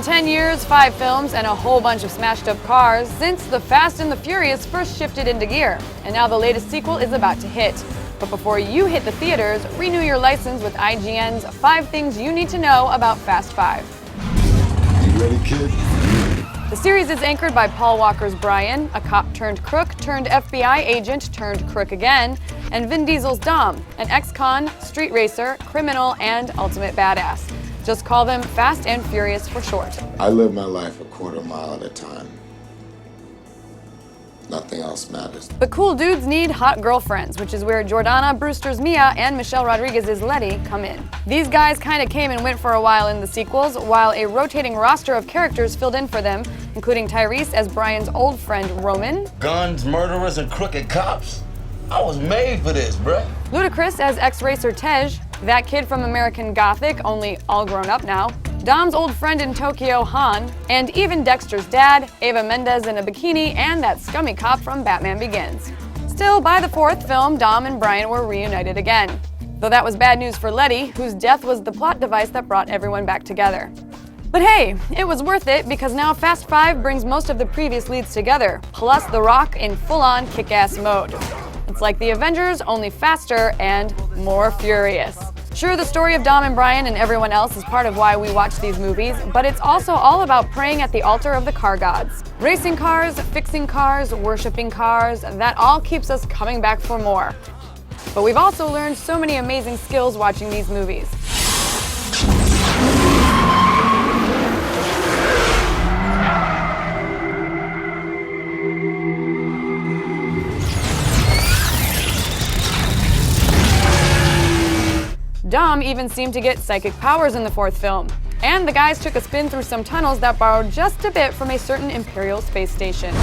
10 years, 5 films, and a whole bunch of smashed up cars since The Fast and the Furious first shifted into gear, and now the latest sequel is about to hit. But before you hit the theaters, renew your license with IGN's 5 Things You Need to Know About Fast 5. You ready, kid? The series is anchored by Paul Walker's Brian, a cop turned crook turned FBI agent turned crook again, and Vin Diesel's Dom, an ex-con, street racer, criminal, and ultimate badass. Just call them Fast and Furious for short. I live my life a quarter mile at a time. Nothing else matters. But cool dudes need hot girlfriends, which is where Jordana Brewster's Mia and Michelle Rodriguez's Letty come in. These guys kind of came and went for a while in the sequels, while a rotating roster of characters filled in for them, including Tyrese as Brian's old friend Roman, guns, murderers, and crooked cops. I was made for this, bruh. Ludacris as ex-racer Tej, that kid from American Gothic, only all grown up now, Dom's old friend in Tokyo, Han, and even Dexter's dad, Eva Mendes in a bikini, and that scummy cop from Batman Begins. Still, by the 4th film, Dom and Brian were reunited again. Though that was bad news for Letty, whose death was the plot device that brought everyone back together. But hey, it was worth it because now Fast 5 brings most of the previous leads together, plus The Rock in full-on kick-ass mode. It's like the Avengers, only faster and more furious. Sure, the story of Dom and Brian and everyone else is part of why we watch these movies, but it's also all about praying at the altar of the car gods. Racing cars, fixing cars, worshiping cars, that all keeps us coming back for more. But we've also learned so many amazing skills watching these movies. Dom even seemed to get psychic powers in the 4th film. And the guys took a spin through some tunnels that borrowed just a bit from a certain Imperial space station.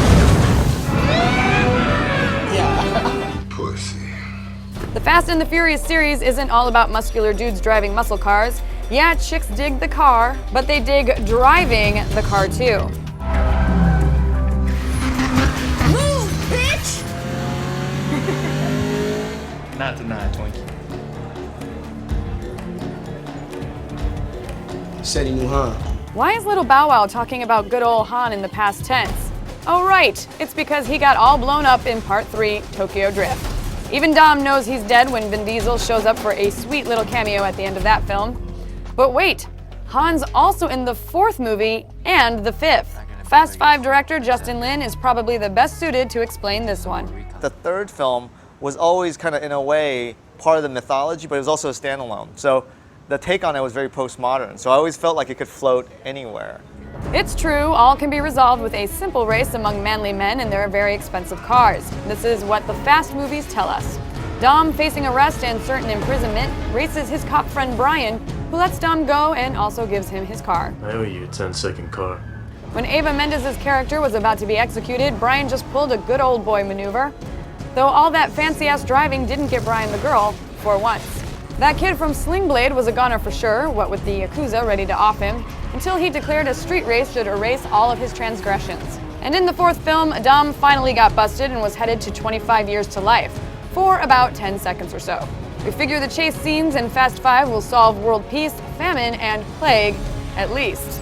Yeah. Pussy. The Fast and the Furious series isn't all about muscular dudes driving muscle cars. Yeah, chicks dig the car, but they dig driving the car too. Move, bitch! Not tonight, Twinkie. Said he knew Han. Why is Little Bow Wow talking about good old Han in the past tense? Oh right, it's because he got all blown up in Part 3, Tokyo Drift. Even Dom knows he's dead when Vin Diesel shows up for a sweet little cameo at the end of that film. But wait, Han's also in the 4th movie and the 5th. Fast 5 director Justin Lin is probably the best suited to explain this one. The 3rd film was always kind of, in a way, part of the mythology, but it was also a standalone. So the take on it was very postmodern, so I always felt like it could float anywhere. It's true, all can be resolved with a simple race among manly men in their very expensive cars. This is what the Fast movies tell us. Dom, facing arrest and certain imprisonment, races his cop friend Brian, who lets Dom go and also gives him his car. I owe you a 10-second car. When Eva Mendes' character was about to be executed, Brian just pulled a good old boy maneuver. Though all that fancy-ass driving didn't get Brian the girl, for once. That kid from Sling Blade was a goner for sure, what with the Yakuza ready to off him, until he declared a street race should erase all of his transgressions. And in the 4th film, Dom finally got busted and was headed to 25 years to life, for about 10 seconds or so. We figure the chase scenes in Fast 5 will solve world peace, famine, and plague, at least.